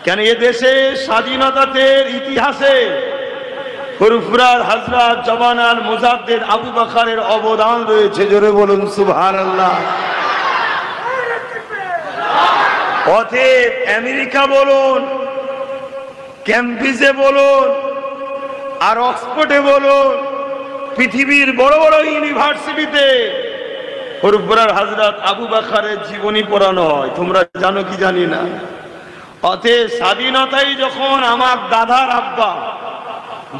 কেন এ দেশে স্বাধীনতার ইতিহাসে ফুরফুরার হযরত জবানার মুজাদ্দিদ আবু বকরের অবদান রয়েছে। জোরে বলুন সুবহানাল্লাহ। অতএব আমেরিকা বলুন, ক্যামব্রিজে বলুন, আর অক্সফোর্ডে বলুন, পৃথিবীর বড় বড় ইউনিভার্সিটিতে ফুরফুরার হযরত আবু বকরের জীবনী পড়ানো হয়। তোমরা জানো কি জানি না। অতএব স্বাধীনতায় যখন আমার দাদার আব্বা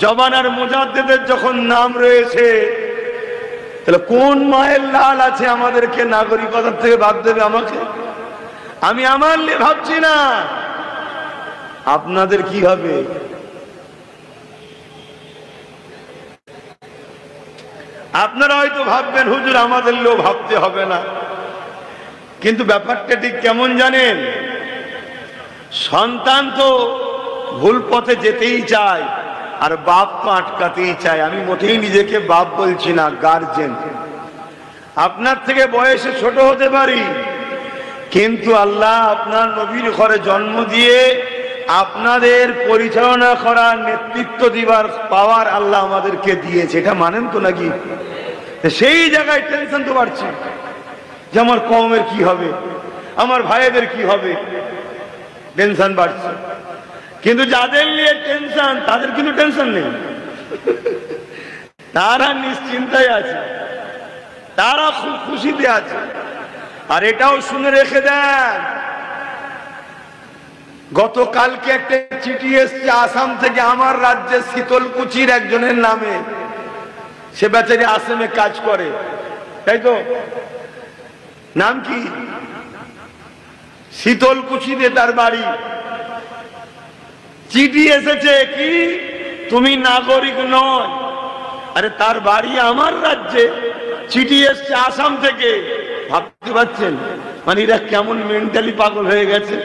জবানার মুজাদ্দিদের যখন নাম রয়েছে, তাহলে কোন মায়ের লাল আছে আমাদেরকে নাগরিকতা থেকে বাদ দেবে আমাকে? আমি আমার নিয়ে ভাবছি না, আপনাদের কি হবে? আপনারা হয়তো ভাববেন হুজুর আমাদের লোক ভাবতে হবে না, কিন্তু ব্যাপারটা ঠিক কেমন জানেন? সন্তান তো ভুল পথে যেতেই চায়, আর বাপ তো আটকাতেই চায়। আমি মোটেই নিজেকে বাপ বলছি না, গার্জেন। আপনার থেকে বয়সে ছোট হতে পারি, কিন্তু আল্লাহ আপনার নবীর ঘরে জন্ম দিয়ে আপনাদের পরিচালনা করার, নেতৃত্ব দিবার পাওয়ার আল্লাহ আমাদেরকে দিয়েছে। এটা মানেন তো নাকি? সেই জায়গায় টেনশন তো বাড়ছে যে আমার কওমের কি হবে, আমার ভাইদের কি হবে, টেনশন বাড়ছে। কিন্তু যাদের নিয়ে টেনশন, তাদের কিন্তু টেনশন নেই, তারা নিশ্চিন্তায় আছে, তারা খুব খুশিতে আছে। আর এটাও শুনে রেখে দেন, গতকালকে একটা চিঠি এসছে আসাম থেকে আমার রাজ্যের শীতলকুচির একজনের নামে। সে বেচারি আসামে কাজ করে, তাই তো? নাম কি? শীতলকুচিতে তার বাড়ি। চিঠি এসেছে কি তুমি নাগরিক নয়। আরে তার বাড়ি আমার রাজ্যে, চিঠি এসছে আসাম থেকে। ভাবতে পারছেন মানে এরা কেমন মেন্টালি পাগল হয়ে গেছে।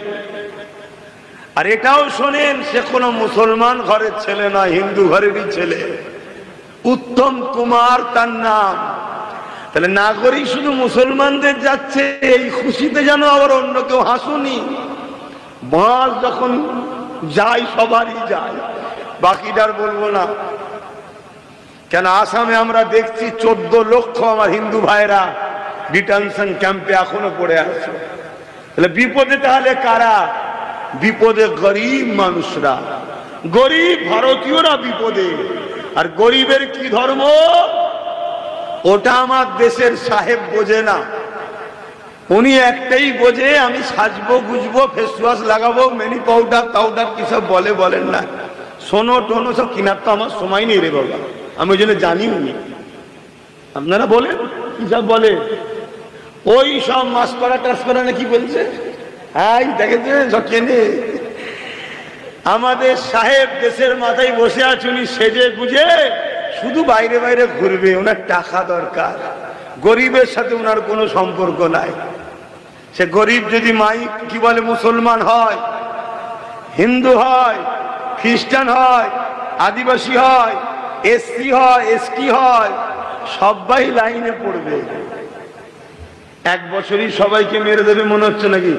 আর এটাও শোনেন, সে কোনো মুসলমান ঘরের ছেলে নয়, হিন্দু ঘরেরই ছেলে। উত্তম কুমার তার নাম। তাহলে নাগরিক শুধু মুসলমানদের যাচ্ছে, এই খুশিতে যেন আবার অন্য কেউ হাসুনি। বাস যখন যাই সবারই যায়, বাকিটার বলবো না। কেন আসামে আমরা দেখছি 14 লক্ষ আমার হিন্দু ভাইরা ডিটেনশন ক্যাম্পে এখনো পড়ে আছে। তাহলে বিপদে তাহলে কারা? বিপদে গরিব মানুষরা, গরিব ভারতীয়রা বিপদে। আর গরিবের কি ধর্ম? ওটা আমার দেশের সাহেব বোঝে না। উনি একটাই বোঝে, আমি সাজবো গুজবো, ফেস ওয়াশ লাগাবো, মেনি পাউডার টাউডার কি সব বলে, বলেন না, সোনো টোনো সব কিনার তো আমার সময় নেই রে বাবা, আমি ওই জন্য জানিও নি। আপনারা বলেন কি সব বলে, ওই সব মাস্করা টাস্করা নাকি বলছে। হ্যাঁ দেখেছেন সব কেনে। আমাদের সাহেব দেশের মাথায় বসে আছে, উনি সেজে গুজে শুধু বাইরে বাইরে ঘুরবে, ওনার টাকা দরকার। গরিবের সাথে ওনার কোনো সম্পর্ক নাই। সে গরিব যদি কি বলে মুসলমান হয়, হিন্দু হয়, খ্রিস্টান হয়, আদিবাসী হয়, এসসি হয়, এসটি হয়, সবাই লাইনে পড়বে। এক বছরই সবাইকে মেরে দেবে মনে হচ্ছে নাকি?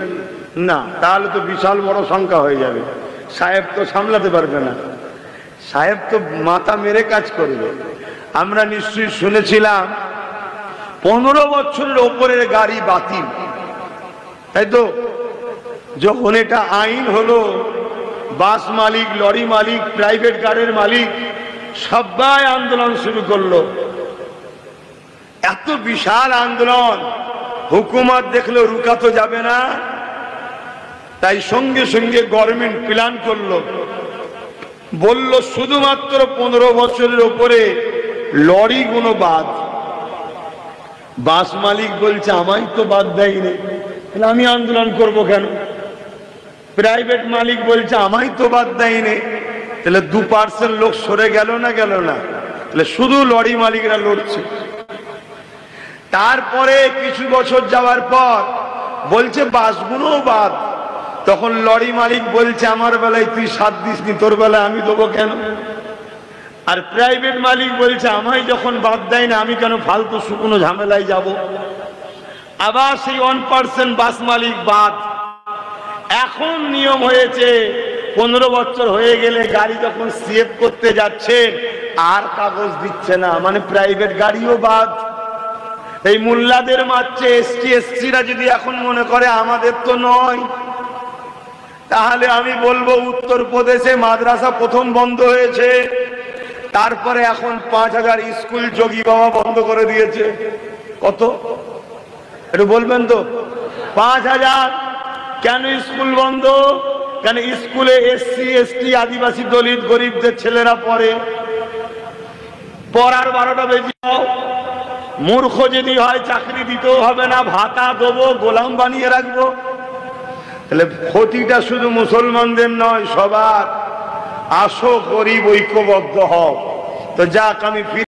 না, তাহলে তো বিশাল বড় সংখ্যা হয়ে যাবে। সাহেব তো সামলাতে পারবে না, সাহেব তো মাথা মেরে কাজ করবে। আমরা নিশ্চয়ই শুনেছিলাম 15 বছরের ওপরের গাড়ি বাতিল, তাই তো? যখন এটা আইন হলো, বাস মালিক, লরি মালিক, প্রাইভেট গাড়ির মালিক সবাই আন্দোলন শুরু করলো। এত বিশাল আন্দোলন, হুকুমত দেখলো রুকাতো যাবে না, তাই সঙ্গে সঙ্গে গভর্নমেন্ট প্ল্যান করলো, বলল শুধুমাত্র 15 বছরের উপরে লরি গুলো বাদ। বাস মালিক বলছে আমায় তো বাদ দেয়নি, তাহলে আমি আন্দোলন করব কেন? প্রাইভেট মালিক বলছে আমায় তো বাদ দেয়নি, তাহলে 2% লোক সরে গেল না? গেল না। তাহলে শুধু লরি মালিকরা লড়ছে। তারপরে কিছু বছর যাওয়ার পর বলছে বাসগুলো বাদ। তখন লরি মালিক বলছে আমার বেলায় তুই 7 দিসনি, তোর বেলায় আমি দেবো কেন? আর প্রাইভেট মালিক বলছে আমায় যখন বাদ দেয় না, আমি কেন ফালতু শুকনো ঝামেলায় যাব? আবার সেই 1% বাস মালিক বাদ। এখন নিয়ম হয়েছে 15 বছর হয়ে গেলে গাড়ি যখন সিএফ করতে যাচ্ছে আর কাগজ দিচ্ছে না, মানে প্রাইভেট গাড়িও বাদ। এই মোল্লাদের মারছে এসটিরা যদি এখন মনে করে আমাদের তো নয়, তাহলে আমি বলবো উত্তরপ্রদেশে মাদ্রাসা প্রথম বন্ধ হয়েছে, তারপরে এখন 5000 স্কুল যোগী বাবা বন্ধ করে দিয়েছে। কত একটু বলবেন তো? 5000। কেন স্কুল বন্ধ? কেন স্কুলে এসসি এসটি আদিবাসী দলিত গরিবদের ছেলেরা পড়ে, পড়ার 12টা বেজে যাও। মূর্খ যদি হয় চাকরি দিতেও হবে না, ভাতা দেবো, গোলাম বানিয়ে রাখবো। তাহলে ক্ষতিটা শুধু মুসলমানদের নয়, সবার। আসো গরিব ঐক্যবদ্ধ হও। তো যাক, আমি